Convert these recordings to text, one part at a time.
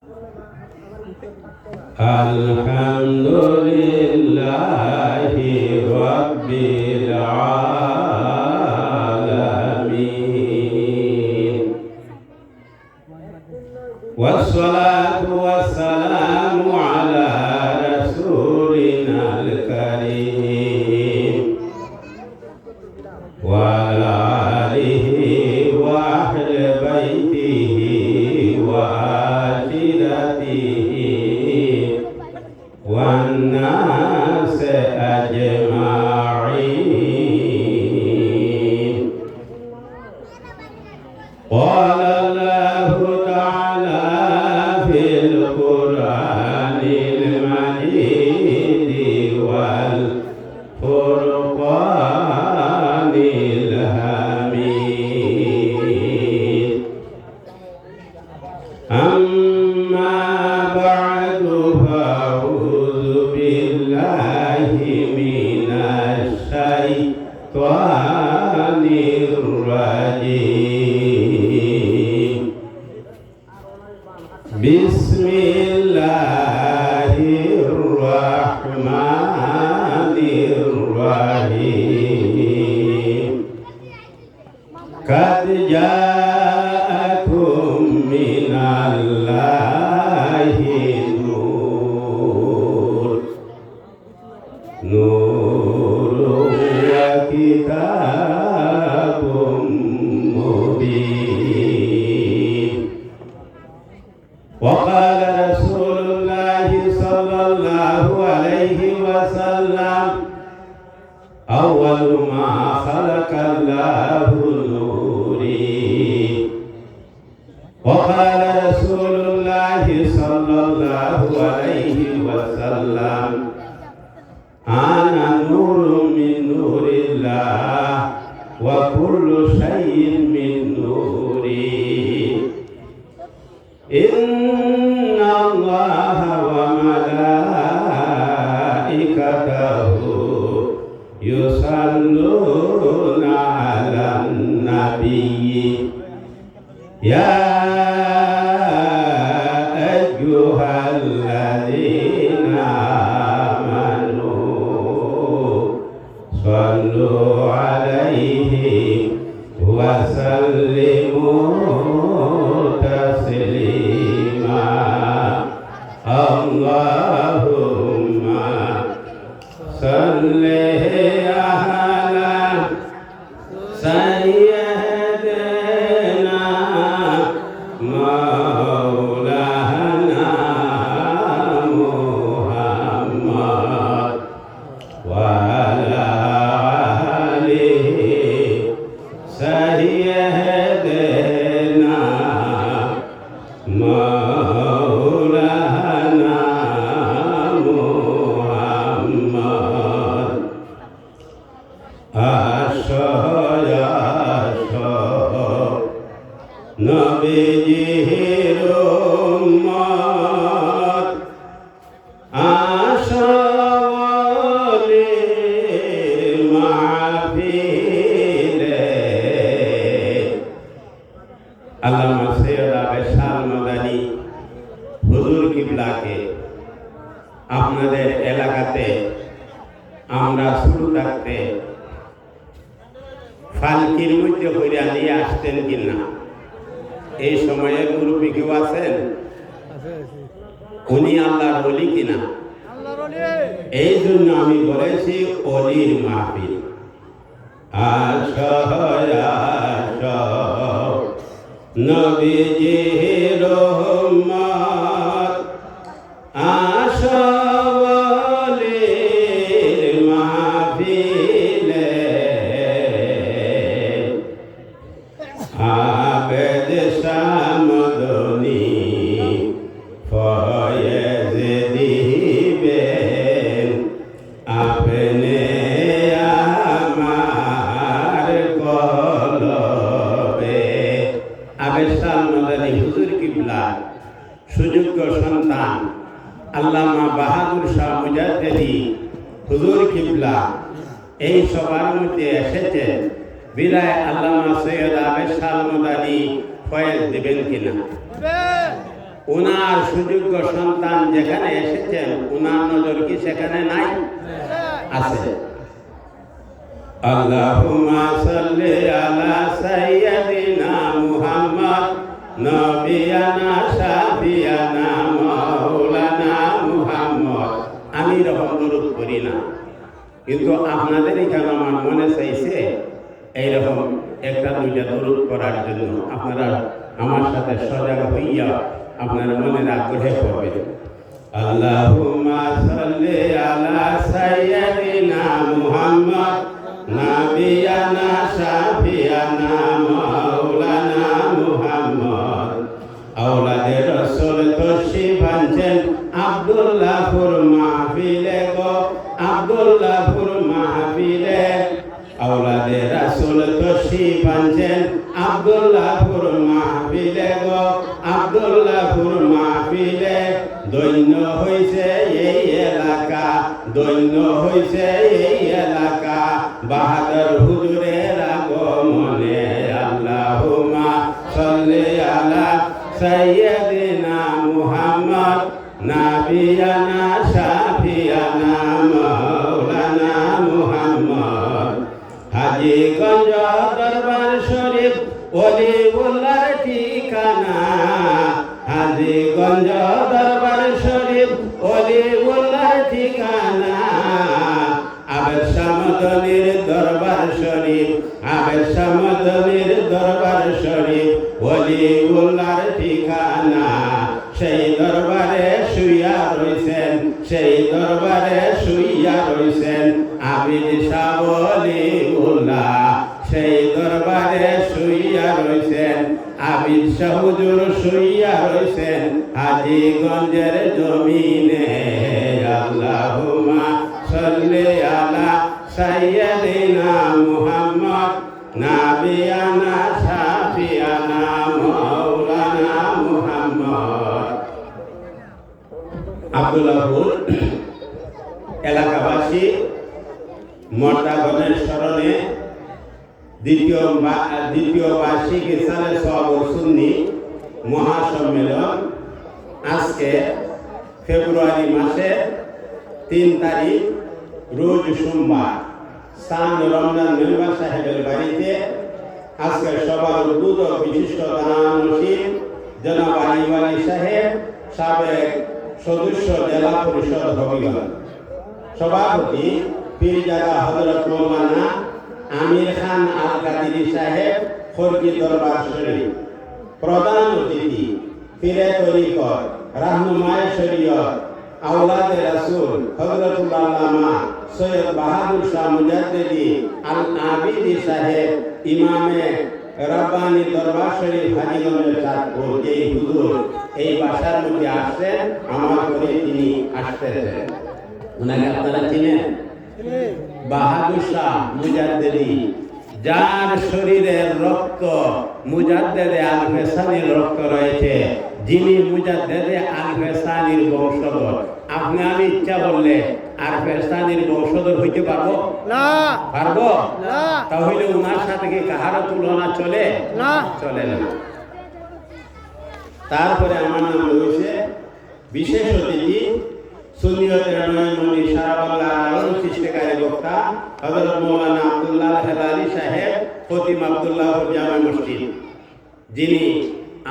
Alhamdulillahi Rabbil Alamin. Wassalatu wassalamu ala Rasulina al-Karim wa ala alihi wa ahli baitihi wa ashiratihi wan nas ajma'in. Qala Allahu ta'ala fil Qur'anil Majid wal Furqanil Hamid. Amma ba'du fa'udzu billahi minasy syaithanir rajim. Bismillahirrahmanirrahim. Qad ja'akum minallahi nur, nurun wa kitabun mubin. Wa qala Rasulullahi sallallahu alaihi wasallam, awwalu ma khalaqallahu nuri. Wa qala Rasulullahi sallallahu alaihi wasallam, ana nurun min nurillah wa kullu shay'in min nuri. Inna Allaha wa malaikatahu yusalluna 'alan nabiyyi ya ayyuhalladzina amanu sallu 'alaihi wa sallimu taslima. Allahumma salli ala sayyidina maulana Muhammad wa ala alihi sayyidina maulana Muhammad. Nabiyir ummat ashawali ma'afile. আল্লামা সৈয়দ আবেশাল মাদানী হুজুর কিবলাকে আপনাদের এলাকাতে আমরা শুরু থাকতে ফালকির মধ্যে করে নিয়ে আসতেন কিনা, এই সময়ে মুরব্বী কেউ আছেন? উনি আল্লাহর ওলি কিনা? এই জন্য আমি বলেছি অলির মাহফিল। নবীজির উম্মত আশাওয়ালির মাহফিলে আবেদ সামদনী ফয়েজ দিবেন আপনি আমার কলবে। আবেদ সামদনী হুজুর কিবলা সুযোগ্য সন্তান আল্লামা বাহাদুর শাহ মুজাদ্দেদি হুজুর কিবলা এই সবার মধ্যে এসেছে। বিদায় আল্লামা সৈয়দ আবেশাল মাদানী ফয়েজ দেবেন কিনা? ওনার সুযোগ্য সন্তান যেখানে এসেছেন ওনার নজর কি সেখানে নাই? আছে। আল্লাহুম্মা সাল্লি আলা সাইয়্যিদিনা মুহাম্মদ নবিয়ানা শাফিয়ানা মাওলানা মুহাম্মদ। আমি এরকম দরুদ করি না, কিন্তু আপনাদের এখানে আমার মনে চাইছে এইরকম একটা দুইটা দরুদ করার জন্য। আপনারা আমার সাথে সজাগ হইয়া আপনার মনের আগ্রহে করবেন। আল্লাহুম্মা সাল্লি আলা সাইয়্যিদিনা মুহাম্মদ নাবিয়ানা শাফিয়ানা মাওলানা মুহাম্মদ। আওলাদে রাসূল তশরিফ আনছেন আব্দুল্লাহপুর মাহফিলে গো, আব্দুল্লাহপুর মাহফিলে। আওলাদে রাসূল তশরিফ আনছেন আব্দুল্লাহপুর মাহফিলে গো, আব্দুল্লাহপুর মাহফিলে। দৈন্য হইছে এই এলাকা, দৈন্য হইছে এই এলাকা বাহাদুর হুজুরের আগমনে। আল্লাহুম্মা সাল্লি আলা সাইয়্যিদিনা মুহাম্মদ নাবিয়ানা শাফিয়ানা মাওলানা মুহাম্মদ। হাজীগঞ্জ দরবার শরীফ ওলিউল্লাহর ঠিকানা, হাজীগঞ্জ দরবার শরীফ ওলিউল্লাহর ঠিকানা। আবেদ শামদনির দরবার শরীফ, আবেদ শামদনির দরবার শরীফ ওলিউল্লাহর ঠিকানা। সেই দরবারে শুইয়া রইছেন, সেই দরবারে শুইয়া রইছেন আবিদ শাহ ওলিউল্লাহ। সেই দরবারে শুইয়া রইছেন আবিদ শাহ হুজুর, শুইয়া রইছেন হাজীগঞ্জের জমিনে। আল্লাহুম্মা সাল্লি আলা সাইয়্যিদিনা মুহাম্মদ নাবিয়ানা শাফিয়ানা মাওলানা মুহাম্মদ। আব্দুল্লাহপুর এলাকাবাসী মর্দাগণের স্মরণে দ্বিতীয় বার্ষিক ইসালে সওয়াব ও সুন্নি মহাসম্মেলন আজকে ফেব্রুয়ারি মাসের 3 তারিখ রোজ সোমবার স্থান রমজান মেম্বার সাহেবের বাড়িতে আজকে সবার উদ্বোধক বিশিষ্ট দানশীল জনাব আলী ওয়ালি সাহেব, সাবেক সদস্য জেলা পরিষদ হবিগঞ্জ, সভাপতি পীরজাদা হযরত মাওলানা আমির খান আল কাদিরি সাহেব, খড়কি দরবার শরীফ। প্রধান অতিথি পীরে তরিকত, রাহনুমায়ে শরীয়ত, আওলাদে রাসূল হযরতুল আল্লামা সৈয়দ বাহাদুর শাহ মুজাদ্দিদি আল আবিদি সাহেব, ইমামে রব্বানি দরবার শরীফ হাজীগঞ্জের চাঁদপুর। এই হুজুর এই বাসার মধ্যে আসছেন, আমার করে তিনি আসতেছেন। ওনাকে আপনারা চিনেন? বাহাদুর শাহ মুজাদ্দিদি, যার শরীরের রক্ত মুজাদ্দেদে আল ফেসানির রক্ত রয়েছে, যিনি মুজাদ্দেদে আল ফেসানির বংশধর। আপনি আমি ইচ্ছা করলে আর ফেসানির বংশধর হইতে পারবো না? পারবো না? তাহলে ওনার সাথে কি কাহারও তুলনা চলে না? চলে না। তারপরে আমার নাম রয়েছে বিশেষ অতিথি সুন্নিয়তের নয়নমণি, সারা বাংলার আলোড়ন সৃষ্টিকারী বক্তা হযরত মাওলানা আব্দুল্লাহ হেলালি সাহেব, খতিব আব্দুল্লাহপুর জামে মসজিদ, যিনি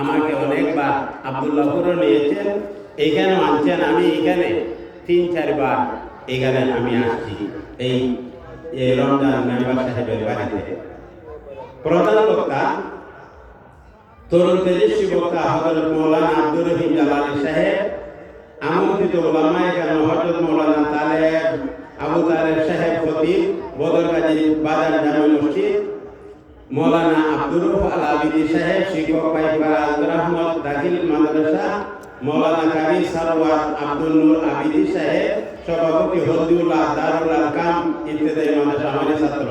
আমাকে অনেকবার আব্দুল্লাহপুরও নিয়েছেন, এইখানেও আনছেন। আমি এখানে 3-4 বার এখানে আমি আসছি এই রমজান মেম্বার সাহেবের বাড়িতে। প্রধান বক্তা তরুণ তেজস্বী বক্তা হযরত মাওলানা আব্দুর রহিম জালালী সাহেব, আমন্ত্রিত ওলামায়ে কেরাম হযরত মাওলানা তালেব আবু তালেব সাহেব, খতিব বদরগাজী বাজার জামে মসজিদ, মাওলানা আব্দুর রউফ আল আবিদি সাহেব, শিক্ষক পাইপাড়া আব্দুর রহমত দাখিল মাদ্রাসা, মাওলানা কারি সারওয়ার আব্দুল নূর আবিদি সাহেব, সভাপতি হলদিউল্লাহ দারুল আরকাম ইবতেদায়ী মাদ্রাসা, আমাদের ছাত্র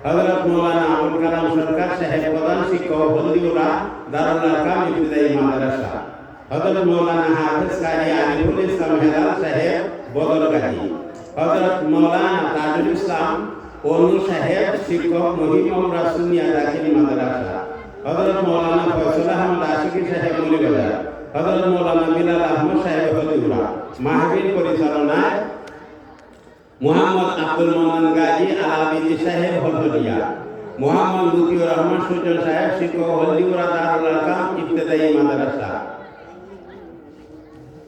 হযরত মাওলানা আবুল কালাম সরকার সাহেব, প্রধান শিক্ষক হলদিউল্লাহ দারুল আরকাম ইবতেদায়ী মাদ্রাসা, হযরত মাওলানা হাফেজ কারি আরিফুল ইসলাম হেলাল সাহেব, বদরগাজী, হযরত মাওলানা তাজুল ইসলাম অনু সাহেব, শিক্ষক মহিমুরা সুন্নিয়া দাখিল মাদ্রাসা, হযরত মাওলানা ফয়সাল আহমদ আশিকি সাহেব, মৌলভীবাজার, হযরত মাওলানা বিলাল আহমদ সাহেব হলিউল্লাহ, মাহফিল পরিচালনায় মুহাম্মদ আব্দুল মান্নান গাজী আলাবিদি সাহেব হলদিয়া, মুহাম্মদ লুতিউর রহমান সুজন সাহেব শিক্ষক হলদিউরা দারুল আরকাম ইবতেদায়ী মাদ্রাসা।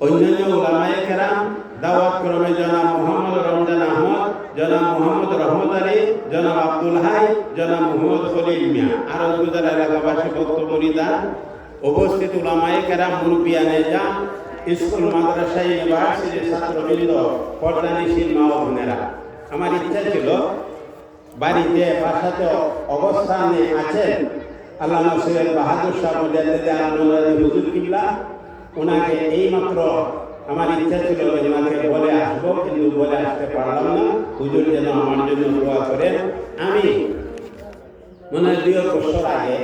অন্যান্য উলামায়ে কেরাম দাওয়াত ক্রমে জনাব মোহাম্মদ রমজান আহমদ, জনাব মোহাম্মদ রহমত আলী, জনাব আব্দুল হাই, জনাব মোহাম্মদ খলিল মিয়া, আরো গুজরাট এলাকাবাসী বক্তব্য নিদান, উপস্থিত উলামায়ে কেরাম, মুরব্বিয়ানে জাম, স্কুল মাদ্রাসা ইউনিভার্সিটির ছাত্রবৃন্দ, পর্দানিশীল মা ও বোনেরা, আমার ইচ্ছা ছিল বাড়িতে বাসাতে অবস্থানে আছেন আল্লামা সৈয়দ বাহাদুর শাহ মুজাদ্দিদ আল-নুরানি হুজুর কিবলা, ওনাকে এইমাত্র আমার ইচ্ছা ছিল ওনাকে বলে আসবো, কিন্তু বলে আসতে পারলাম না। হুজুর যেন আমার জন্য দোয়া করেন। আমি মনে হয় 2 বছর আগে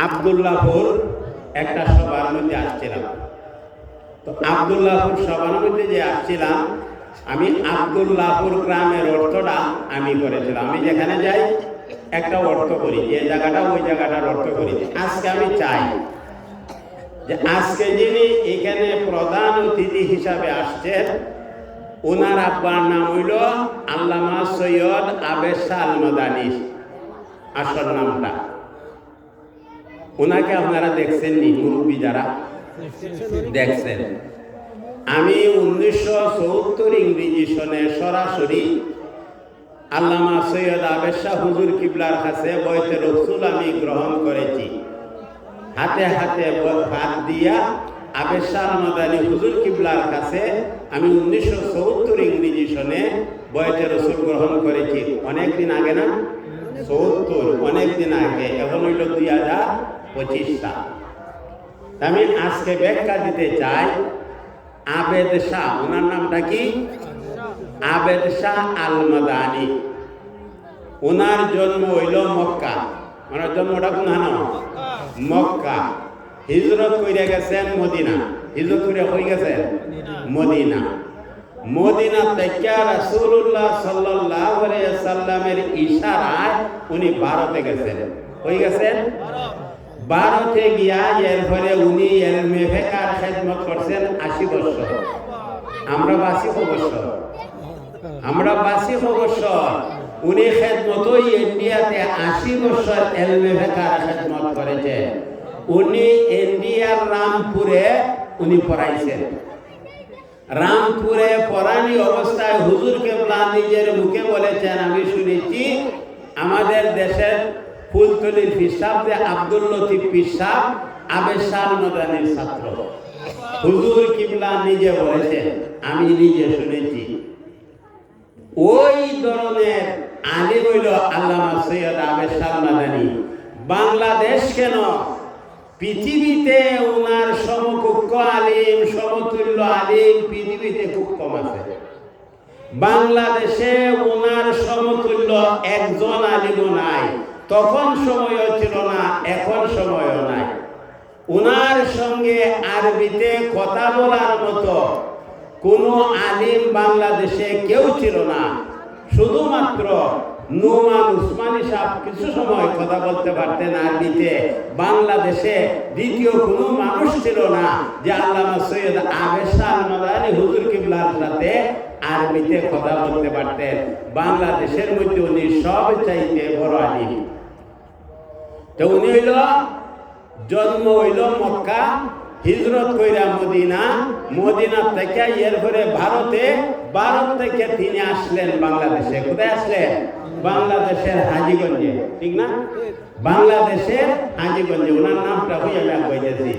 আব্দুল্লাহপুর একটা সভার মধ্যে আসছিলাম। তো আব্দুল্লাহপুর সভার মধ্যে যে আসছিলাম, আমি আব্দুল্লাহপুর গ্রামের অর্থটা আমি করেছিলাম। আমি যেখানে যাই একটা অর্থ করি, যে জায়গাটা ওই জায়গাটার অর্থ করি। আজকে আমি চাই যে আজকে যিনি এখানে প্রধান অতিথি হিসাবে আসছেন, ওনার আব্বার নাম হইল আল্লামা সৈয়দ আবেদ শাহ আল মাদানী, আসল নামটা। ওনাকে আপনারা দেখছেন নি? মুরব্বী যারা দেখছেন। আমি 1974 ইংরেজি সনে সরাসরি আল্লামা সৈয়দ আবেদ শাহ হুজুর কিবলার কাছে বয়তে রসুল আমি গ্রহণ করেছি। হাতে হাতে হাত দিয়া আবেদ শাহ মাদানী হুজুর কিবলার কাছে আমি 1974 ইংরেজি সনে বয়তে রসুল গ্রহণ করেছি। অনেকদিন আগে না? 74, অনেকদিন আগে। এখন হইল 2025 সাল। আমি আজকে ব্যাখ্যা দিতে চাই। আবেদ শাহ, ওনার নামটা কি? আবেদ শাহ আল মাদানী। ওনার জন্ম হইল মক্কা। ওনার জন্মটা কোনখানে? মক্কা। হিজরত কইরা গেছেন মদিনা। হিজরত কইরা কই গেছেন? মদিনা। মদিনা থেকে রাসূলুল্লাহ সাল্লাল্লাহু আলাইহি সাল্লামের ইশারায় উনি ভারতে গেছেন। কই গেছেন? ভারতে গিয়া এরপরে উনি ইলমে ফিকহের খিদমত করছেন 80 বছর। আমরা 82 বছর। আমরা 82 বছর। উনি খিদমত ইন্ডিয়াতে 80 বছর ইলমে ফিকহের খিদমত করেছেন। উনি ইন্ডিয়ার রামপুরে উনি পড়াইছেন। রামপুরে পড়ানি অবস্থায় হুজুর কেবলা নিজের মুখে বলেছেন, আমি শুনেছি আমাদের দেশের ফুলতলির পিসাব যে আব্দুল লতিফ পিসাব আবেদ শাহ মাদানীর ছাত্র। হুজুর কিবলা নিজে বলেছেন, আমি নিজে শুনেছি। ওই ধরনের আলিম হইল আল্লামা সৈয়দ আবেদ শাহ মাদানী। বাংলাদেশ কেন, পৃথিবীতে ওনার সমকক্ষ আলিম, সমতুল্য আলিম পৃথিবীতে খুব কম আছে। বাংলাদেশে ওনার সমতুল্য একজন আলিমও নাই। তখন সময়ও ছিল না, এখন সময়ও নাই। ওনার সঙ্গে আরবিতে কথা বলার মতো কোনো আলিম বাংলাদেশে কেউ ছিল না। শুধুমাত্র নোমান উসমানী সাহেব কিছু সময় কথা বলতে পারতেন আরবিতে। বাংলাদেশে দ্বিতীয় কোনো মানুষ ছিল না যে আল্লামা সৈয়দ আবেদ শাহ আল মাদানী হুজুর কিবলার সাথে আরবিতে কথা বলতে পারতেন। বাংলাদেশের মধ্যে উনি সব চাইতে বড় আলিম। তো উনি হইল জন্ম হইল মক্কা, হিজরত কইরা মদিনা, মদিনা থেকে এরপরে ভারতে, ভারত থেকে তিনি আসলেন বাংলাদেশে। কোথায় আসলেন? বাংলাদেশের হাজীগঞ্জে, ঠিক না? বাংলাদেশের হাজীগঞ্জে। ওনার নামটা হই আমি কইতেছি।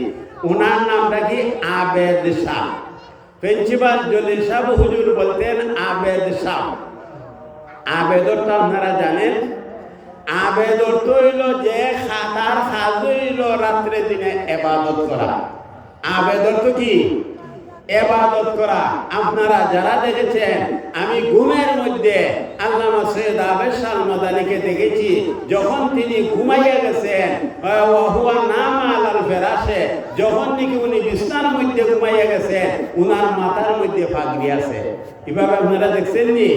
ওনার নামটা কি? আবেদ শাহ। প্রিন্সিপাল জলিল সাহেব হুজুর বলতেন আবেদ শাহ। আবেদ অর্থ আপনারা জানেন। আবেদ অর্থ হইল যে খাতার কাজ হইল রাত্রে দিনে ইবাদত করা। আবেদ অর্থ কি? ইবাদত করা। আপনারা যারা দেখেছেন, আমি ঘুমের মধ্যে আল্লামা সৈয়দ আবেদ শাহ আল মাদানীকে দেখেছি, যখন তিনি ঘুমাইয়া গেছেন, ওয়া নামা আলাল ফিরাশে, যখন নাকি উনি বিছানার মধ্যে ঘুমাইয়া গেছেন, উনার মাথার মধ্যে পাগড়ি আছে। এভাবে আপনারা দেখছেন নি?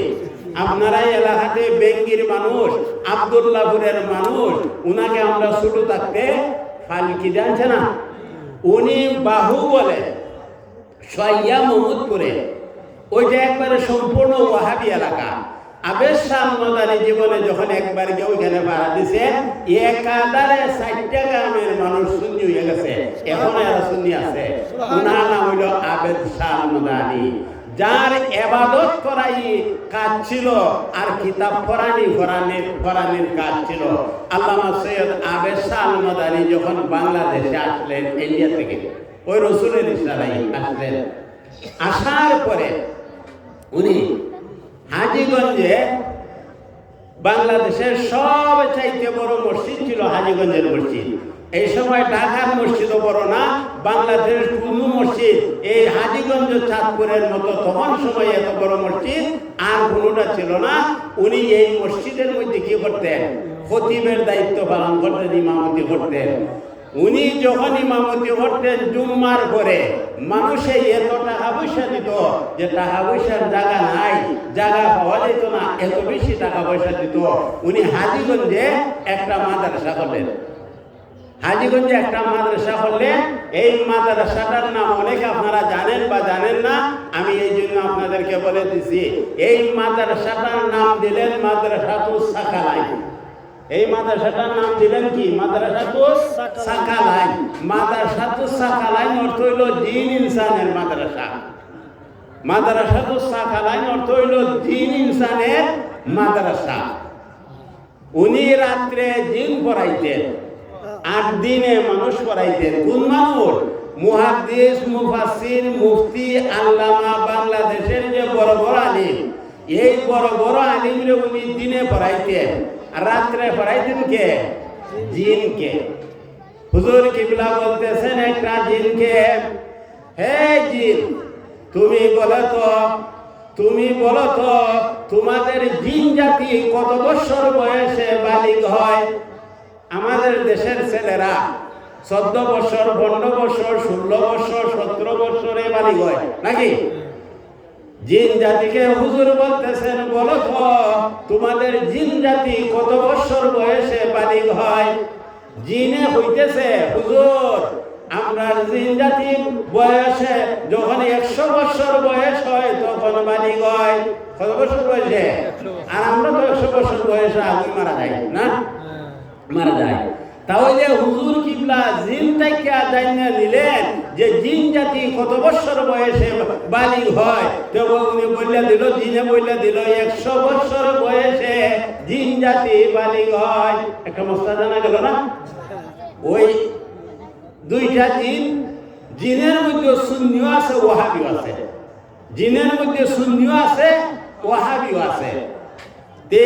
আপনারা এলাকাতে বেঙ্গির মানুষ, আব্দুল্লাহপুরের মানুষ, উনাকে আমরা ছোট থাকতে ফালকি জানছে না? উনি বাহু বলে সহিয়া মোহাম্মদপুরে, ওইটা একবারে সম্পূর্ণ ওয়াহাবি এলাকা। আবেশ শাহ মাদানী জীবনে যখন একবার গিয়ে ওইখানে ভাড়া দিছে, একাধারে 60টা গ্রামের মানুষ সুন্নি হয়ে গেছে, এখন এরা সুন্নি আছে। ওনার নাম হইল আবেদ শাহ মাদানী, যার এবাদত করাই কাজ ছিল আর কিতাব পড়ানির কাজ ছিল। আল্লামা সৈয়দ আবেদ শাহ মাদানী যখন বাংলাদেশে আসলেন ইন্ডিয়া থেকে, ওই রসুলের ইশারায় আসলেন। আসার পরে উনি হাজীগঞ্জে, বাংলাদেশের সব চাইতে বড় মসজিদ ছিল হাজীগঞ্জের মসজিদ। এই সময় ঢাকার মসজিদও বড় না, বাংলাদেশের কোনো মসজিদ এই হাজীগঞ্জ চাঁদপুরের মতো তখন সময় এত বড় মসজিদ আর কোনোটা ছিল না। উনি এই মসজিদের মধ্যে কি করতেন? খতিবের দায়িত্ব পালন করতেন, ইমামতি করতেন। উনি যখন ইমামতি করতেন জুম্মার পরে, মানুষে এত টাকা পয়সা দিত যে টাকা পয়সার জায়গা নাই, জায়গা পাওয়া যেত না, এত বেশি টাকা পয়সা দিত। উনি হাজীগঞ্জে একটা মাদ্রাসা করলেন। হাজীগঞ্জে একটা মাদ্রাসা করলেন। এই মাদ্রাসাটার নাম অনেকে আপনারা জানেন বা জানেন না, আমি এই জন্য আপনাদেরকে বলে দিছি। এই মাদ্রাসাটার নাম দিলেন মাদ্রাসাতুস সাকালাইন। এই মাদ্রাসাটার নাম দিলেন কি? মাদ্রাসাতুস সাকালাইন। মাদ্রাসাতুস সাকালাইন অর্থ হইল জিন ইনসানের মাদ্রাসা। মাদ্রাসাতুস সাকালাইন অর্থ হইল জিন ইনসানের মাদ্রাসা। উনি রাত্রে জিন পড়াইতেন আর দিনে মানুষ পড়াইতেন। কোন মানুষ? মুহাদ্দিস, মুফাসসির, মুফতি, আল্লামা, বাংলাদেশের যে বড় বড় আলিম, এই বড় বড় আলিমরে উনি দিনে পড়াইতেন আর রাত্রে পড়াইতেন কে? জিনকে। হুজুর কিবলা বলতেছেন একটা জিনকে, হে জিন, তুমি বলো তো তোমাদের জিন জাতি কত বছর বয়সে বালিগ হয়? আমাদের দেশের ছেলেরা 14 বছর, 15 বছর, 16 বছর, 17 বছরে বালিগ হয় নাকি? জিন জাতিকে হুজুর বলতেছেন, বলো তো তোমাদের জিন জাতি কত বছর বয়সে বালিগ হয়? জিনে হইতেছে, হুজুর আমরা জিন জাতি বয়সে যখন 100 বছর বয়স হয় তখন বালিগ হয়। কত বছর বয়সে? আর আমরা তো 100 বছর বয়সে আগে মারা যাই না, মারা যায়। তাহলে হুজুর কিবলা জিন থেকে জানিয়ে নিলেন যে জিন জাতি কত বছর বয়সে বালিগ হয়। তো উনি বললে দিল, জিনে বললে দিল 100 বছর বয়সে জিন জাতি বালিগ হয়। একটা মশলা জানা গেল না? ওই দুইটা জিনের মধ্যে সুন্নিও আছে, ওয়াহাবিও আছে। জিনের মধ্যে সুন্নিও আছে, ওয়াহাবিও আছে। তে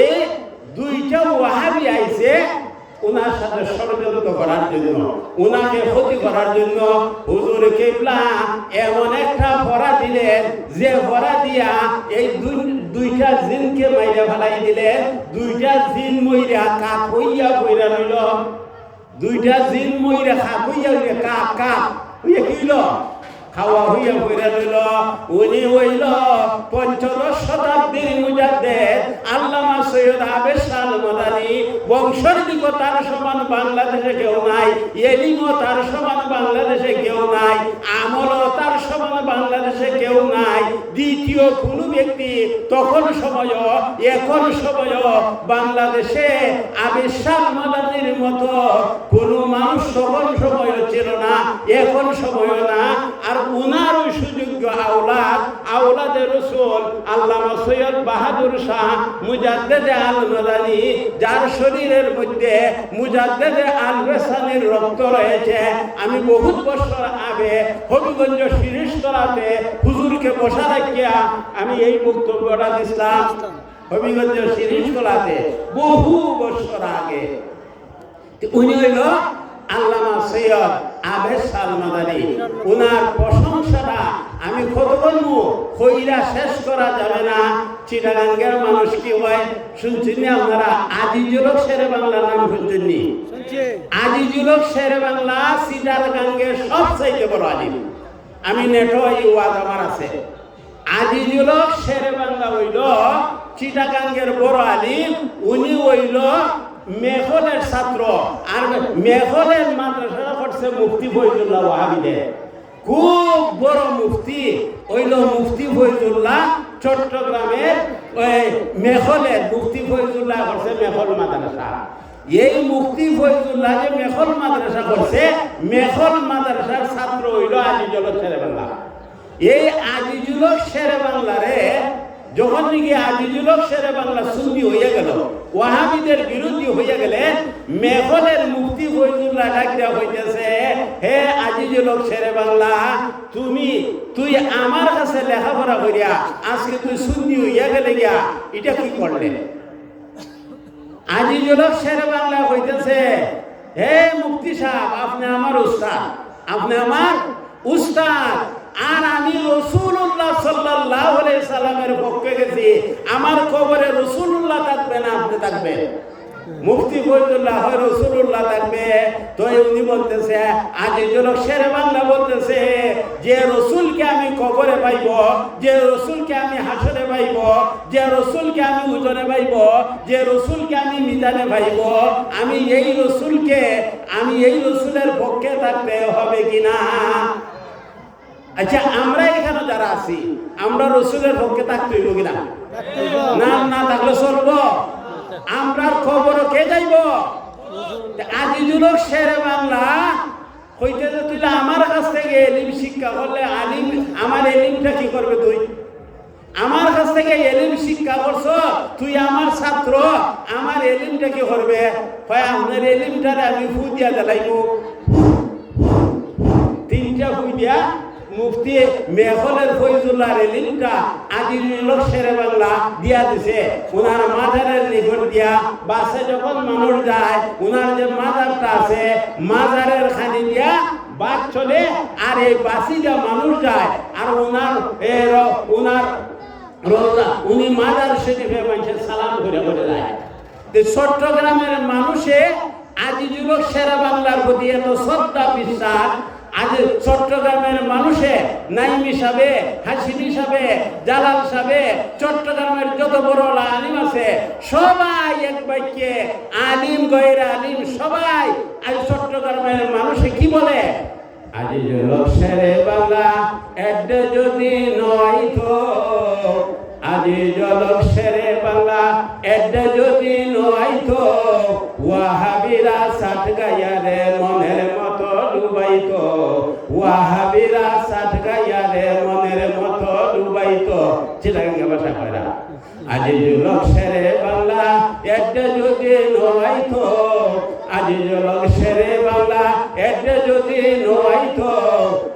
দুইটা ওয়াহাবি আইছে ওনার সাথে ষড়যন্ত্র করার জন্য, ওনাকে ক্ষতি করার জন্য। হুজুর কিবলা এমন একটা ফরা দিলেন যে ফরা দিয়া এই দুইটা জিনকে মাইরা ফেলাই দিলেন। দুইটা জিন মইরা কাক হইয়া বইরা রইল। দুইটা জিন মইরা কাক হইয়া কাক হইয়া কি হইল? খাওয়া হইয়া বইরা রইল। উনি হইল 15 শতাব্দীর মুজাদ্দিদ আল্লামা সৈয়দ আবেদ শাহ মাদানী। বংশের দিকে তার সমান বাংলাদেশে কেউ নাই, এলিমও তার সমান বাংলাদেশে কেউ নাই, আমলও তার সমান বাংলাদেশে কেউ নাই। দ্বিতীয় কোন ব্যক্তি তখন সময়, এখন সময় বাংলাদেশে আবেদ শাহ মাদানীর মতো কোন মানুষ তখন সময় ছিল না, এখন সময় না। আর উনার সুযোগ্য আওলাদে রসুল আল্লামা সৈয়দ বাহাদুর শাহ মুজাদ্দেদে আল মাদানী, যার শরীরের মধ্যে মুজাদ্দেদে আল রেসানির রক্ত রয়েছে। আমি বহুত বছর আগে হবিগঞ্জ শিরিষতলাতে হুজুরকে বসা রাখিয়া আমি এই বক্তব্যটা দিছিলাম। হবিগঞ্জ শিরিষতলাতে বহু বছর আগে। উনি হইল আল্লামা সৈয়দ আবেদ শাহ মাদানী। ওনার প্রশংসাটা আমি কত বলবো, কইরা শেষ করা যাবে না। চিটাগাঙ্গের মানুষ কি হয় শুনছেন আপনারা? আজিজুল হক শেরে বাংলার নাম শুনছেন? আজিজুল হক শেরে বাংলা চিটাগাঙ্গের সবচাইতে বড় আলিম। আমি নেটো এই ওয়াজ আমার আছে। আজিজুল হক শেরে বাংলা হইল চিটাগাঙ্গের বড় আলিম। উনি হইল মেঘলের ছাত্র, আর মেঘলের মাদ্রাসা করছে মুফতি ফয়জুল্লাহ ওয়াহাবিদের। খুব বড় মুফতি হইল মুফতি ফয়জুল্লাহ, চট্টগ্রামের ওই মেখলের মুফতি ফয়জুল্লাহ করছে মেখল মাদ্রাসা। এই মুফতি ফয়জুল্লাহ যে মেখল মাদ্রাসা করছে, মেখল মাদ্রাসার ছাত্র হইল আজিজুল হক শেরে বাংলা। এই আজিজুল হক শেরে বাংলারে যখন নাকি আজিজুল হক শেরে বাংলা সুন্নি হইয়া গেল, ওয়াহাবিদের বিরোধী হইয়া গেলেন, মেখলের মুফতি ফয়জুল্লাহ ডাক দেওয়া হইতেছে, হে আজিজুল হক শেরে বাংলা, তুই আমার কাছে লেখাপড়া করিয়া আজকে তুই সুন্নি হইয়া গেলে গিয়া, এটা কি করলে? আজিজুল হক শেরে বাংলা হইতেছে, হে মুফতি সাহেব, আপনি আমার উস্তাদ, আপনি আমার উস্তাদ, আর আমি রাসূলুল্লাহ সাল্লাল্লাহু আলাইহি সাল্লামের পক্ষে গেছি, আমার কবরে রাসূলুল্লাহ থাকবে না আপনি থাকবেন? মুফতি ফয়জুল্লাহ হয় রাসূলুল্লাহ থাকবে। তো উনি বলতেছে, আজিজুল হক শেরে বাংলা বলতেছে, যে রাসূলকে আমি কবরে পাইব, যে রাসূলকে আমি হাসরে পাইব, যে রাসূলকে আমি উজরে পাইব, যে রাসূলকে আমি মিজানে পাইব, আমি এই রাসূলের পক্ষে থাকতে হবে কিনা? আচ্ছা, আমরা এখানে যারা আছি, আমরা রাসূলের পক্ষে থাকতে হইব কিনা? না থাকলে চলবো? আমরা খবর কে যাইব? আজিজুল হক শেরে বাংলা হইতেছে, তুই আমার কাছ থেকে এলিম শিক্ষা করলে আলিম, আমার এলিমটা কি করবে? তুই আমার কাছ থেকে এলিম শিক্ষা করছ, তুই আমার ছাত্র, আমার এলিমটা কি করবে? হয় আপনার এলিমটারে আমি ফু দিয়া দিলাইব, তিনটা ফু দিয়া মুফতি মেখলের ফয়জুল্লাহর এলিমটা আজিজুল হক শেরে বাংলা দিয়া দিছে। ওনার মাজারের নিকট দিয়া বাসে যখন মানুষ যায়, ওনার যে মাজারটা আছে, মাজারের খানি দিয়া বাস চলে, আর এই বাসি যা মানুষ যায়, আর ওনার রোজা উনি মাজার শরীফে মানুষের সালাম করে করে যায়। চট্টগ্রামের মানুষে আজিজুল হক শেরে বাংলার প্রতি এত শ্রদ্ধা বিশ্বাস, আজ চট্টগ্রামের মানুষে নাইমি সাহেব, হাসিনী সাহেব, জালাল সাহেব, চট্টগ্রামের যত বড় আলিম আছে, সবাই এক বাক্যে আলিম গয়রা আলিম সবাই আজ চট্টগ্রামের মানুষে কি বলে? আজিজুল হক শেরে বাংলা এড্ডে যদি নয় তো, আজিজুল হক শেরে বাংলা এড্ডে যদি নয় তো, ওয়াহাবিরা সাত গায়ারে মনের মতো ডুবাইতো, ওয়াহাবিরা সাত গায়ারে মনের মতো ডুবাইতো। চিলাগাঙ্গা ভাষা কয়রা আজিজুল হক শেরে বাংলা এড্ডে যদি নয় তো, আজিজুল হক শেরে বাংলা এড্ডে যদি নয় তো,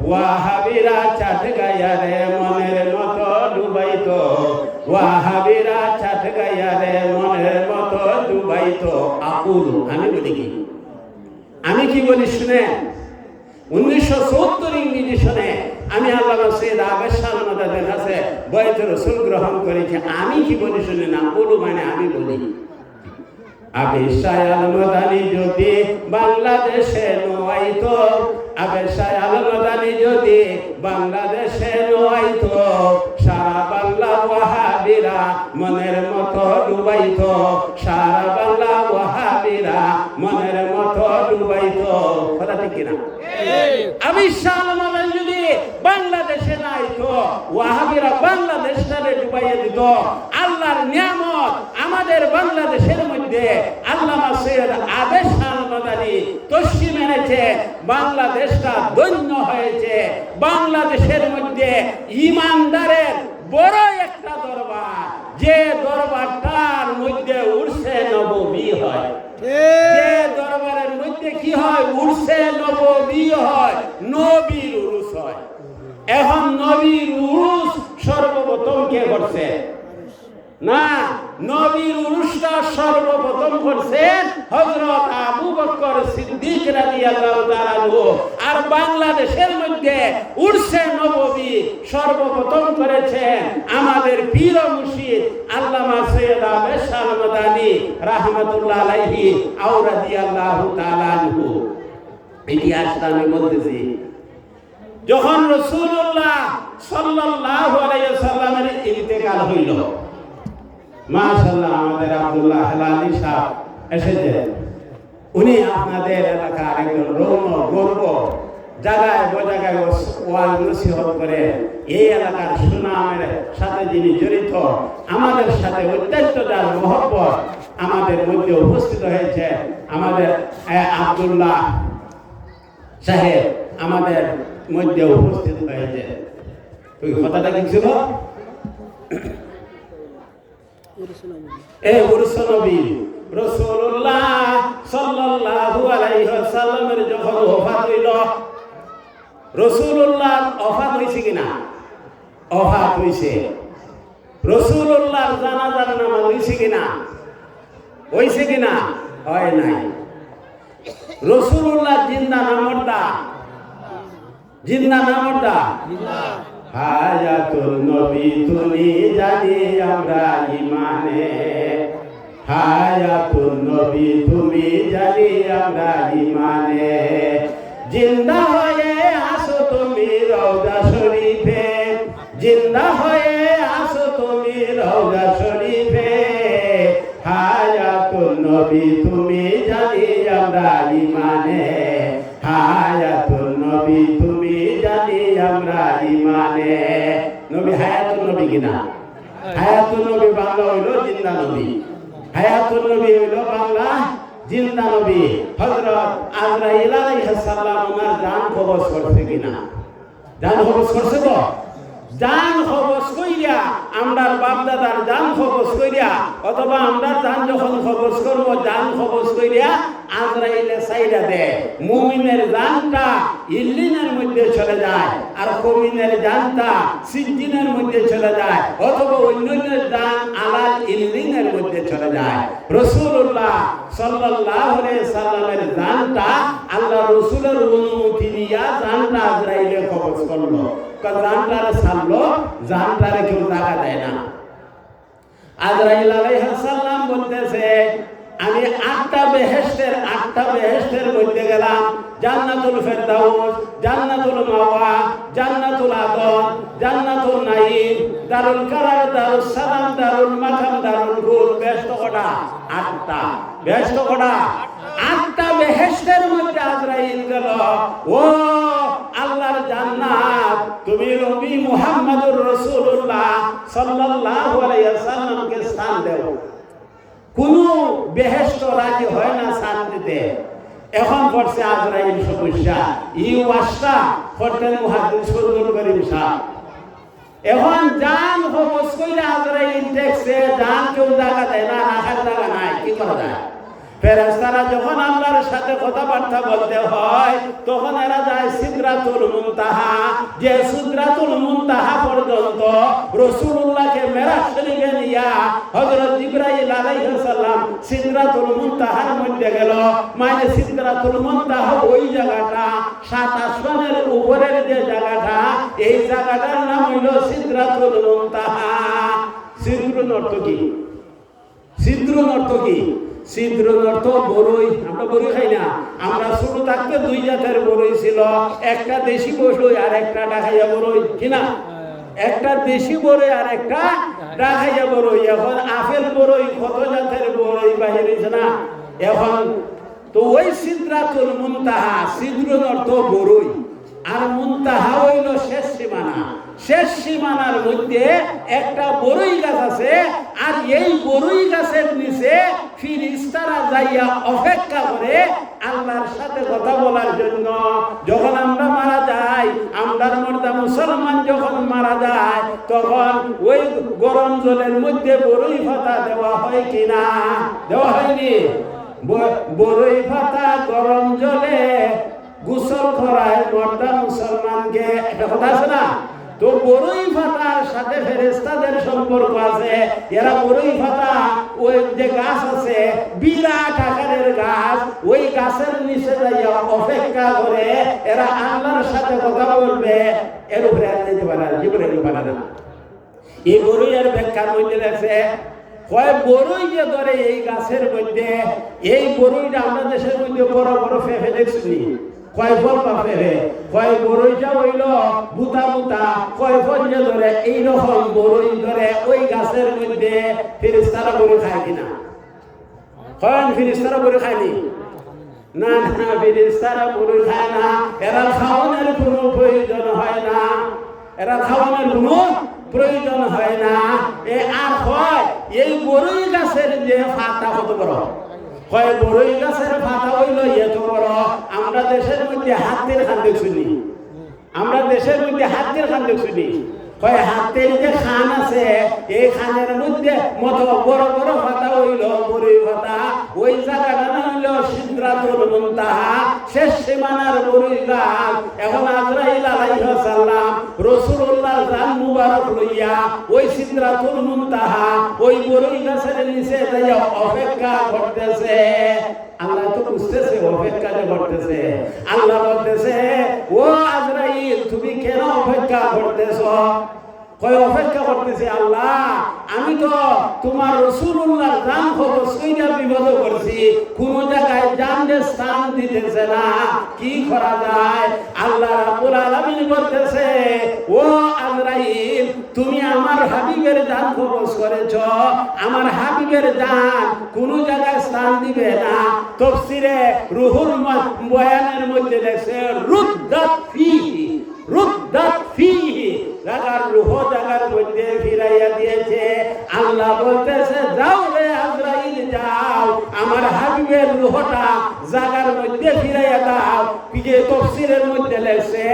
ওয়াহাবিরা সাত গায়ারে মনের মতো ডুবাইতো, ওয়াহাবিরা সাত গায়ারে মনের মতো ডুবাইতো। আকুল, আমি বলি কি? আমি কি বলি শুনে? 1974 ইংরেজি সনে আমি আল্লামা সৈয়দ আবেদ শাহ আলমদাদের কাছে বয়াতে রাসূল গ্রহণ করেছি। আমি কি বলি শুনে? না বলু মানে আমি বলি, আবেদ শাহ আলমদানি যদি বাংলাদেশে নয়তো, আবেদ শাহ আলমদানি যদি বাংলাদেশে নয়তো, সারা বাংলা ওয়াহাবিরা মনের মতো ডুবাইতো, সারা বাংলা ওয়াহাবিরা মনের মতো ডুবাইতো। কথা ঠিক কিনা? আবেদ শাহ আলমদানি যদি বাংলাদেশে নাইতো, ওয়াহাবিরা বাংলাদেশটারে ডুবাইয়া দিত। আল্লাহর নিয়ামত আমাদের বাংলাদেশের মধ্যে আল্লামা সৈয়দ আবেদ শাহ আলমদানি তসলিম এনেছে, বাংলাদেশটা ধন্য হয়েছে। বাংলাদেশের মধ্যে ইমানদারের বড় একটা দরবার, যে দরবারটার মধ্যে উর্সে নববী হয়, যে দরবারের মধ্যে কি হয়? উর্সে নববী হয়, নবীর উরুস হয়। এখন নবীর উরুস সর্বপ্রথম কে করছে? না, নবীর উরুসটা সর্বপ্রথম করছেন হযরত আবু বকর সিদ্দিক রাদিয়াল্লাহু তাআলা আনহু। আর বাংলাদেশের মধ্যে উরসে নববী সর্বপ্রথম করেছেন আমাদের পীর ও মুর্শিদ আল্লামা সৈয়দ আবেদ শাহ আলমদানি রাহমাতুল্লাহ আলাইহি আও রাদিয়াল্লাহু তাআলা আনহু। ইতিহাসটা আমি বলতেছি, যখন রাসূলুল্লাহ সাল্লাল্লাহু আলাইহি ওয়াসাল্লামের ইন্তেকাল হইল, মাশাআল্লাহ আমাদের আব্দুল্লাহ হেলালি সাহেব এসেছেন, উনি আপনাদের এলাকার একজন রৌন গর্ব, জায়গায় জায়গায় ওয়াজ নসিহত করে এই এলাকার সুনামের সাথে যিনি জড়িত, আমাদের সাথে অত্যন্ত যার মহব্বত আমাদের মধ্যে উপস্থিত হয়েছে, আমাদের আব্দুল্লাহ সাহেব আমাদের মধ্যে উপস্থিত হয়েছে। ওই কথাটা কি ছিল? এই উরুস নবী রাসূলুল্লাহ সাল্লাল্লাহু আলাইহি ওয়াসাল্লামের যখন ওফাত হইল, রাসূলুল্লাহ ওফাত হইছে কিনা? ওফাত হইছে। রাসূলুল্লাহর জানাজার নামাজ হইছে কিনা? হইছে কিনা? হয় নাই। রাসূলুল্লাহ জিন্দা না মুর্দা? জিন্দা না মুর্দা? হায়াতুল নবী তুমি জানি আমরা ইমানে, হায়াতুল নবী তুমি জানি আমরা ইমানে, জিন্দা হয়ে আসো তুমি রওজা শরীফে, জিন্দা হয়ে আসো তুমি রওজা শরীফে, হায়াতুল নবী তুমি জানি আমরা ইমানে, হায়াতুল নবী তুমি জানি আমরা ইমানে। নবী হায়াতুল নবী কিনা? হায়াতুল নবী বাংলা হইল জিন্দা নবী, হায়াতুল নবী হইল বাংলা জিন্দা নবী। হযরত আজরাইল আলাইহিস সালাম ওনার জান কবজ করছে কিনা? জান কবজ করছে তো? জান কবজ কইরা আমরার বাপ দাদার জান কবজ কইরা, অথবা আমরা জান যখন কবজ করব জান কবজ কইরা আজরাইলে সাইরা দে, মুমিনের জানটা ইল্লিনের মধ্যে চলে যায়, আর মুমিনের জানটা সিজ্জিনের মধ্যে চলে যায়, অথবা অন্যের জান আলাল ইল্লিনের মধ্যে চলে যায়। রাসূলুল্লাহ সাল্লাল্লাহু আলাইহি সাল্লামের জানটা আল্লাহ রাসূলের অনুমতি নিয়া জানটা আজরাইলে কবজ করলো। জানটারে ছাড়লো, জানটারে কেউ জায়গা দেয় না। আজরাইল আলাইহিস সালাম বলতেছে আমি 8টা বেহেশতের মধ্যে গেলাম, জান্নাতুল ফেরদাউস, জান্নাতুল মাওয়া, জান্নাতুল আদন, জান্নাতুল নাঈম, দারুল কারার, দারুস সালাম, দারুল মাকাম, দারুল খুলদ। বেহেশত কটা? 8টা। বেহেশত কটা? 8টা বেহেশতের মধ্যে আজরাইল গেল। ও আল্লাহর জান্নাত, তুমি নবী মুহাম্মদুর রাসূলুল্লাহ সাল্লাল্লাহু আলাইহি ওয়াসাল্লামকে স্থান দাও। কোন বেহেশত রাজি হয় না স্থান দিতে। এখন পড়ছে আজরাইল সমস্যা, এই ওয়াজটা করতেন মুহাদ্দিস ফজলুল করিম সাহেব। এখন জান কবজ কইরা আজরাইল দেখছে জান কেউ জায়গা দেয় না, রাখার জায়গা নাই, কি করা যায়? ফেরেশতারা যখন আল্লাহর সাথে কথাবার্তা বলতে হয় তখন এরা যায় সিদরাতুল মুনতাহা, যে সিদরাতুল মুনতাহা পর্যন্ত রাসূলুল্লাহকে মেরাজ শরীফে নিয়া হযরত জিবরাইল আলাইহিস সালাম সিদরাতুল মুনতাহার মধ্যে গেল। মানে সিদরাতুল মুনতাহা ওই জায়গাটা 7 আসমানের উপরের যে জায়গাটা, এই জায়গাটার নাম হইল সিদরাতুল মুনতাহা। সিদরুল অর্থ কি? সিদরুল অর্থ কি? সিদ্রুল অর্থ বড়ই। আমরা বড়ই খাই না, আমরা ছোট থাকতে 2 জাতের বড়ই ছিল, একটা দেশি বড়ই আর একটা ঢাকাইয়া বড়ই, কিনা? একটা দেশি বড়ই আর একটা ঢাকাইয়া বড়ই। এখন আপেল বড়ই কত জাতের বড়ই বাহির হয়েছে না এখন। তো ওই সিদরাতুল মুনতাহা, সিদ্রুল অর্থ বড়ই, আর মুনতাহা হইল শেষ সীমানা। শেষ সীমানার মধ্যে একটা বড়ই গাছ আছে, আর এই বড়ই গাছের নিচে ফেরেশতারা যাইয়া অপেক্ষা করে আল্লাহর সাথে কথা বলার জন্য। যখন আমরা মারা যাই, আমরার মর্দা মুসলমান যখন মারা যায়, তখন ওই গরম জলের মধ্যে বড়ই পাতা দেওয়া হয় কিনা? দেওয়া হয়নি? বড়ই পাতা গরম জলে গোসল করায় মর্দা মুসলমানকে, একটা কথা আছে না? তো বড়ই পাতার সাথে ফেরেশতাদের সম্পর্ক আছে। এরা বড়ই পাতা, ওই যে গাছ আছে বিরাট আকারের গাছ, ওই গাছের নিচে যাইয়া অপেক্ষা করে এরা আল্লাহর সাথে কথা বলবে। এর উপরে আর যেতে পারে না, জীবনে পারে না। এই বড়ইয়ের ব্যাখ্যার মধ্যে আছে কয় বড়ই যে ধরে এই গাছের মধ্যে, এই বড়ইটা আমরা দেশের মধ্যে বড় বড় ফেফে দেখছি, কয় ফল পাবে, কয় বড়ইটা হইল বুতা বুতা, কয় ফল যে ধরে এইরকম বড়ই ধরে ওই গাছের মধ্যে। ফেরেশতারা বড়ই খায় কিনা? কয় ফেরেশতারা বড়ই খায়নি? না না ফেরেশতারা বড়ই খায় না, এরা খাওয়ানোর কোনো প্রয়োজন হয় না, এরা খাওয়ানোর কোনো প্রয়োজন হয় না। আর হয় এই বড়ই গাছের যে পাতা কত বড় হয়, বড়ই গাছের পাতা হইল এত বড়। আমরা দেশের মধ্যে হাতের খান দেখছি, আমরা দেশের মধ্যে হাতের খান দেখছি, হয় হাতের যে খান আছে এই খানের মধ্যে মতো বড় বড় পাতা হইল বড়ই পাতা, ওই জায়গাটা হইল সিদরাতুল মুনতাহা, শেষ সীমানার বড়ই গাছ। এখন আজরাইল আলাইহিস সালাম রাসূলুল্লাহ জান মুবারক লইয়া ওই সিদরাতুল মুনতাহা ওই বড়ই গাছের নিচে যাইয়া অপেক্ষা করতেছে। আল্লাহ তো বুঝতেছে অপেক্ষা যে করতেছে। আল্লাহ বলতেছে, ও আজরাইল তুমি কেন অপেক্ষা করতেছ? কয় অপেক্ষা করতেছে আল্লাহ, আমি তো তোমার রাসূলুল্লাহর জান খবর সইরা বিপদ করছি, কোন জায়গায় জানের স্থান দিতেছে না, কি করা যায়? আল্লাহ রাব্বুল আলামিন বলতেছে, ও আজরাইল তুমি আমার হাবিবের জান কবজ করেছো, আমার হাবিবের জান কোন জায়গায় স্থান দিবে না। তাফসীরে রুহুল বয়ানের মধ্যে লেখছে রুদ্দাত ফিহি, রুদ্দাত ফিহি, জাগার রূহ জাগার মধ্যে ফিরাইয়া দিয়েছে। আল্লাহ বলতেছে, যাও রে আজরাইল যাও, আমার হাবিবের রূহটা জাগার মধ্যে ফিরাইয়া দাও। পিছে তাফসীরের মধ্যে লেখছে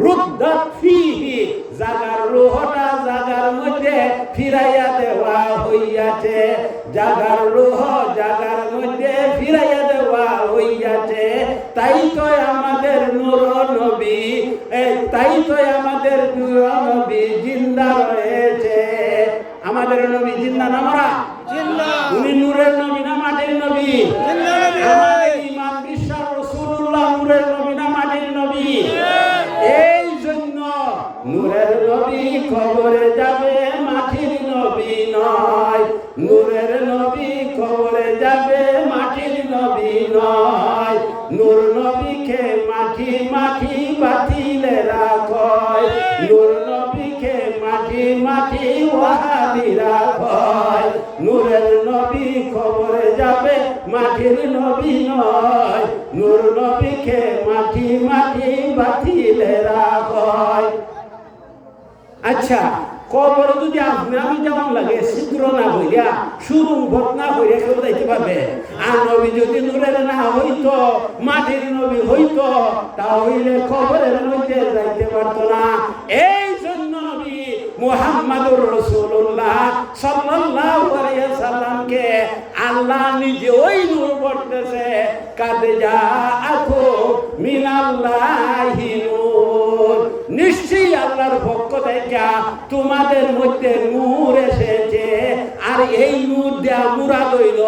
রুদ্দাত ফিহি, জাগার রূহটা জাগার মধ্যে ফিরাইয়া দেওয়া হইয়াছে, জাগার রূহ জাগার মধ্যে ফিরাইয়া দেওয়া হইয়াছে। তাই তো আমাদের নূর নবী, তাই তো আমাদের নূর নবী জিন্দা রয়েছে। আমাদের নবী জিন্দা না মরা? জিন্দা। উনি নূরের নবী না মাটির নবী? জিন্দা নবী। আমাদের ইমাম বিশ্বাস রাসূলুল্লাহ নূরের নবী না মাটির নবী? এই জন্য নূরের নবী কবরে যাবে, মাটির নবী নয়। নূরের নবী কবরে যাবে, মাটির নবী নয়। নূর নবীকে মাটি মাটি বাতিলেরা কয়, নূর নবীকে মাটি মাটি ওয়াহাবিরা কয়। নূরের নবী কবরে যাবে, মাটির নবী নয়। নূর নবীকে মাটি মাটি বাতিলেরা কয়। আচ্ছা, কবর যদি আপনি আমি যেমন লাগে ছিদ্র না হইয়া শুরু ভোট না হইয়া কেউ যাইতে পারবে? আর নবী যদি নূরের না হইতো, মাটির নবী হইতো, তাহলে কবরের মধ্যে যাইতে পারতো না। এই জন্য নবী মুহাম্মাদুর রাসূলুল্লাহ সাল্লাল্লাহু আলাইহি সাল্লামকে আল্লাহ নিজে ওই নূর বলতেছে, কাদ জাআকুম মিনাল্লাহি নূর, নিশ্চয়ই আল্লাহর পক্ষ থেকে তোমাদের মধ্যে নূর এসেছে। আর এই নূর দেয়া মুরাদ হইল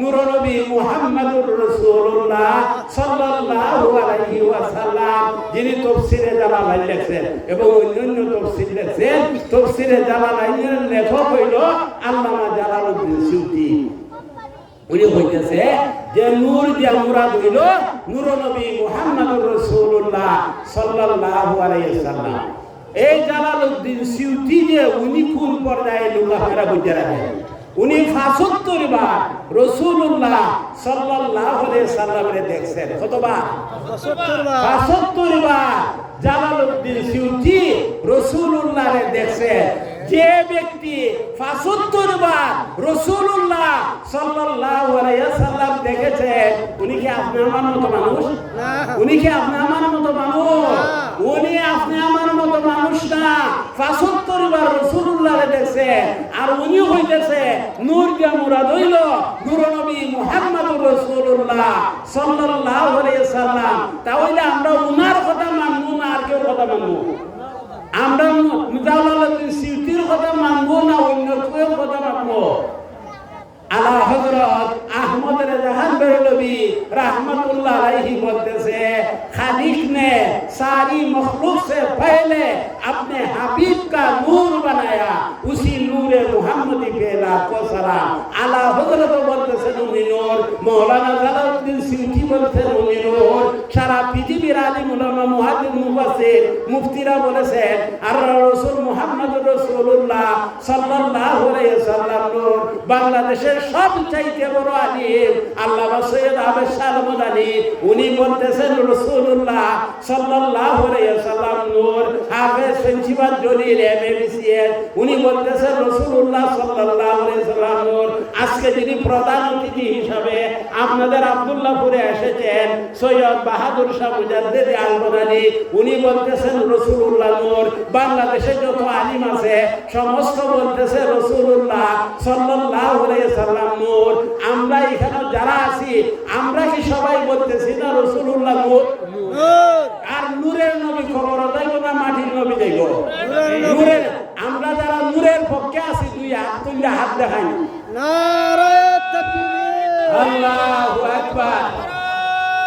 নূর নবী মুহাম্মাদুর রাসূলুল্লাহ সাল্লাল্লাহু আলাইহি ওয়াসাল্লাম, যিনি তাফসীরে জালালাইন লিখছেন এবং অন্যান্য তাফসীর লিখছেন। তাফসীরে জালালাইনের লেখক হইল আল্লামা জালালউদ্দিন সুয়ুতী। উনি হইতেছে যে নূর দিয়া মুরাদ হইল নূর নবী মুহাম্মাদুর রাসূলুল্লাহ সাল্লাল্লাহু আলাইহি ওয়াসাল্লাম। এই জালালউদ্দিন সুয়ুতী যে উনি কোন পর্যায়ে লোকাফেরা বুঝে রাখেন, উনি ৭৫ বার রাসূলুল্লাহ সাল্লাল্লাহু আলাইহি সাল্লামকে দেখছেন। কতবার? ৭৫ বার জালালউদ্দিন সুয়ুতী রাসূলুল্লাহকে দেখছেন। যে ব্যক্তি ৭৫ বার রাসূলুল্লাহ সাল্লাল্লাহু আলাইহি সাল্লাম দেখেছেন, উনি কি আপনি আমার মতো মানুষ? না। উনি কি আপনি আমার মতো মানুষ? উনি আপনি আমার মতো মানুষ না। ৭৫ বার রাসূলুল্লাহকে দেখছে, আর উনি হইতেছে নূর দিয়া মুরাদ হইল নূর নবী মুহাম্মাদুর রাসূলুল্লাহ সাল্লাল্লাহু আলাইহি সাল্লাম। তাহলে আমরা উনার কথা মানবো না আর কেউ কথা মানবো? আমরা জালালউদ্দিন সুয়ুতীর কথা মানবো না অন্য কেউ কথা মানবো? আলা হযরত আহমদ রেজা বেরলভী रहमतुल्लाह अलैहि बोलते खालिक ने सारी मखलूक से पहले अपने हबीब का नूर बनाया, उसी नूर मुहम्मदी पे लाखों सलाम। आला हज़रत बोलते नूर, मौलाना जलालुद्दीन सिद्दीकी बोलते नूर, সারা পৃথিবীর আলিম উলামা মুহাদ্দিস মুফাসসির মুফতিরা বলেছেন আর রাসূল মুহাম্মদুর রাসূলুল্লাহ সাল্লাল্লাহু আলাইহি ওয়াসাল্লাম নূর, বাংলাদেশের সবচাইতে বড় আলিম আল্লামা সৈয়দ আহমেদ শাহ মাদানী, উনি বলতেছেন রাসূলুল্লাহ সাল্লাল্লাহু আলাইহি ওয়াসাল্লাম নূর হাফেজ প্রিন্সিপাল জলিল এমএবিসিএস, উনি বলতেছেন রাসূলুল্লাহ সাল্লাল্লাহু আলাইহি ওয়াসাল্লাম নূর। আজকে যিনি প্রধান অতিথি হিসাবে আপনাদের আব্দুল্লাহপুরে এসেছেন সৈয়দ বাহাদুর শাহ মুজাদ্দিদ আল মাদানী, উনি বলতেছেন রাসূলুল্লাহ নূর। বাংলাদেশে যত আলিম আছে সমস্ত বলতেছে রাসূলুল্লাহ সাল্লাল্লাহু আলাইহি ওয়াসাল্লাম নূর। আমরা এখানে যারা আছি আমরা কি সবাই বলতেছি না রাসূলুল্লাহ নূর? আর নূরের নবী খবর দেব না মাটির নবী দেব? নূরের। আমরা যারা নূরের পক্ষে আছি দুই হাত তুলে হাত দেখাই। নারে তাকবীর, আল্লাহু আকবার।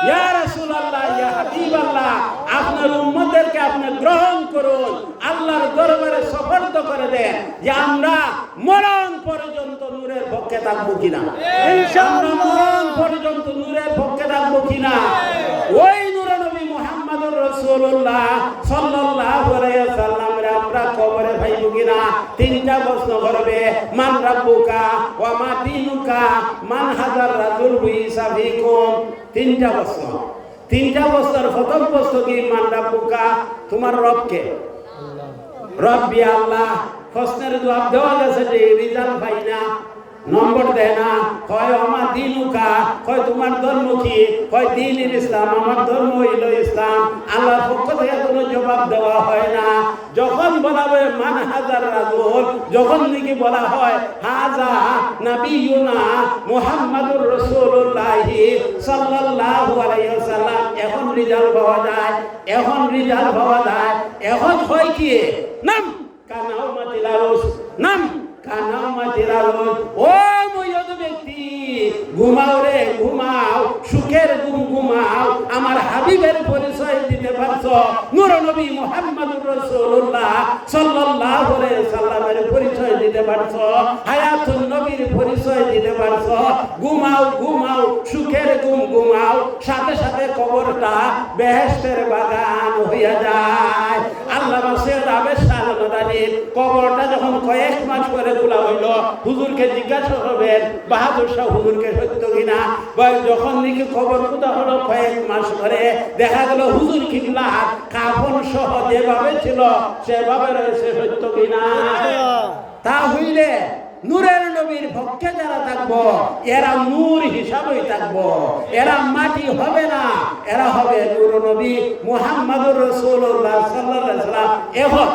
ইয়া রাসূলুল্লাহ, ইয়া হাবিবাল্লাহ, আপনার উম্মতদেরকে আপনি গ্রহণ করুন, আল্লাহর দরবারে সুপারদ করে দেন যে আমরা মরণ পর্যন্ত নূরের পক্ষে থাকবো কিনা। ইনশাআল্লাহ মরণ পর্যন্ত নূরের পক্ষে থাকবো কিনা। ওই নূরে নবী মুহাম্মদুর রাসূলুল্লাহ সাল্লাল্লাহু আলাইহি ওয়াসাল্লামের আমরা কবরে পাইব কিনা। তিনটা প্রশ্ন করবে, মান রাব্বুকা ওয়া মা দীনুকা মান হাজার রাজুল বিসা ফিকুম। তিনটা প্রশ্ন। তিনটা প্রশ্নের প্রথম প্রশ্ন কি, মান রাব্বুকা, তোমার রবকে? রব্বি আল্লাহ। প্রশ্নের জবাব দেওয়া গেছে যে রিজাল্ট পাই না, নম্বর দেয় না। কয় আমার দিনুকা, কয় তোমার ধর্ম কি? কয় দ্বীনুল ইসলাম, আমার ধর্ম হইল ইসলাম। আল্লাহর পক্ষ থেকে কোনো জবাব দেওয়া হয় না। যখন বলা হয় মান হাজার রাসূল, যখন নাকি বলা হয় হাজা নবিয়ুনা মুহাম্মাদুর রাসূলুল্লাহ সাল্লাল্লাহু আলাইহি ওয়াসাল্লাম, এখন রিজাল্ট পাওয়া যায়। এখন রিজাল্ট পাওয়া যায়। এখন হয় কি, নাম কানাউমাতিল আরুস, নাম কানাউমাতিল আরুস। ও মুয়দ ব্যক্তি, ঘুমাও রে ঘুমাও, সুখের ঘুম ঘুমাও। আমার হাবিবের পরিচয় দিতে পারছো, নূর নবী মুহাম্মদুর রাসূলুল্লাহ সাল্লাল্লাহু আলাইহি ওয়াসাল্লামের পরিচয় দিতে পারছো, হায়াতুন নবীর পরিচয় দিতে পারছো। ঘুমাও ঘুমাও, সুখের ঘুম ঘুমাও, সাথে সাথে কবরটা বেহেশতের বাগান হইয়া যায়। আল্লামা সৈয়দ আহমেদ শাহ মাদানীর কবরটা যখন কয়েক মাস পরে খোলা হইল, হুজুরকে জিজ্ঞাসা করবেন বাহাদুর শাহ হুজুরকে সত্য কিনা। যখন নাকি খবর খোদা হলো কয়েক মাস পরে, দেখা গেল হুজুর কিবলা কাফন সহ যেভাবে ছিল সেভাবে রয়েছে, সত্য কিনা? তা হইলে নূরের নবীর পক্ষে যারা থাকবো এরা নূর হিসাবেই থাকবো, এরা মাটি হবে না, এরা হবে নূর নবী মুহাম্মদুর রাসূলুল্লাহ সাল্লাল্লাহু আলাইহি ওয়াসাল্লাম। এখন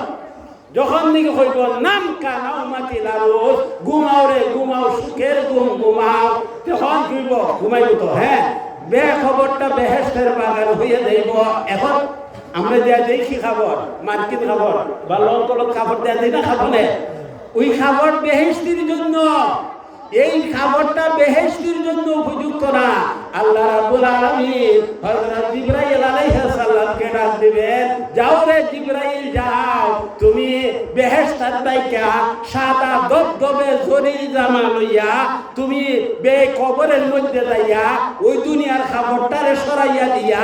যখন নাকি হইব নাম কানাউমাতিল আরুস, ঘুমাও রে ঘুমাও, সুখের ঘুম ঘুমাও, তখন কইব ঘুমাইব তো, হ্যাঁ বে খবরটা বেহেশতের বাগান হইয়া যাইব। এখন আমরা যা দেখি খাবার, মার্কিন খাবার বা লঙ্কলত খাবার দেয়া দিই না, খাবনে ওই খাবার বেহেশতির জন্য। এই খাবারটা বেহেশতির জন্য উপযুক্ত না। আল্লাহ রাব্বুল আলামিন হযরত জিবরাইল আলাইহিস সালামকে ডাক দিবেন, যাও রে জিবরাইল যাও, তুমি বেহেশতের তাইকা সাদা দবদবে জরির জামা লইয়া তুমি বে কবরের মধ্যে যাইয়া ওই দুনিয়ার খাবারটারে সরাইয়া দিয়া